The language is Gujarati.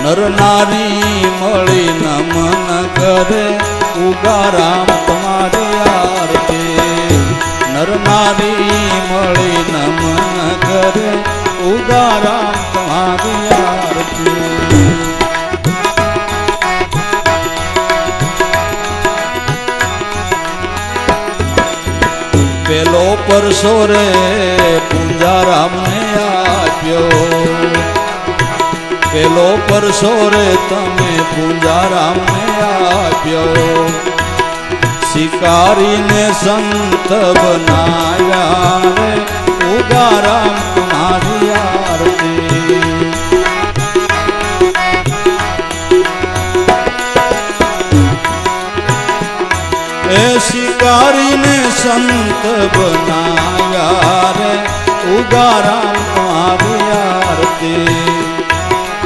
નર નારી મળી નમન કરે ઉગારામ તમારી આરતી નર નારી મળી નમન કરે ઉગારામ તમારી આરતી પેલો પરસો રે પૂંજારામ ને આપ્યો પેલો પરસો રે તમે પૂંજારામ ને આપ્યો શિકારીને સંત બનાવ્યા રે ઉગારામ તમારી આરતી એ શિકારીને સંત બનાવ્યા રે ઉગારામ તમારી આરતી